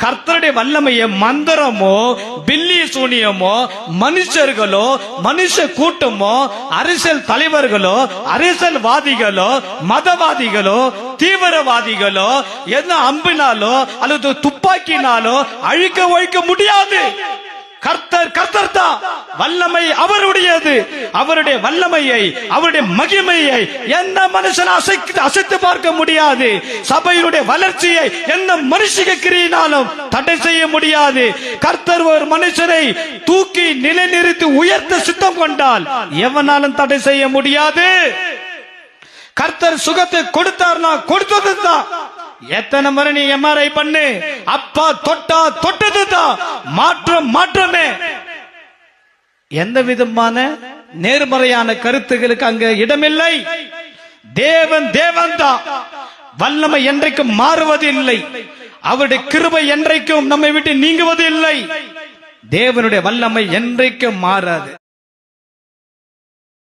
கர்த்தருடைய வல்லமையை மந்திரமோ பில்லி சூனியமோ மனுஷர்களோ மனுஷ கூட்டமோ அரசியல் தலைவர்களோ அரசியல்வாதிகளோ மதவாதிகளோ தீவிரவாதிகளோ என்ன அம்பினாலோ அல்லது துப்பாக்கினாலோ ஒழிக்க முடியாது. கர்த்தர் தான். வல்லமை அவருடையது. அவருடைய வல்லமையை அவருடைய மகிமையை எந்த மனுஷன் அசைத்து பார்க்க முடியாது. சபையினுடைய வளர்ச்சியை எந்த மனுஷிக கிரியினாலும் தடை செய்ய முடியாது. கர்த்தர் ஒரு மனுஷரை தூக்கி நிலைநிறுத்தி உயர்த்த சித்தம் கொண்டால் எவனாலும் தடை செய்ய முடியாது. கர்த்தர் சுகத்தை கொடுத்தார்னா கொடுத்தது தான். எத்தனை முறை நீ எம்ஆர்ஐ பண்ணு, அப்பா தொட்டதுதான். மாற்றமே. எந்த விதமான நேர்மறையான கருத்துகளுக்கு அங்க இடமில்லை. தேவன் தான். வல்லமை என்றைக்கும் மாறுவது இல்லை. அவருடைய கிருபை என்றைக்கும் நம்மை விட்டு நீங்குவது இல்லை. தேவனுடைய வல்லமை என்றைக்கும் மாறாது.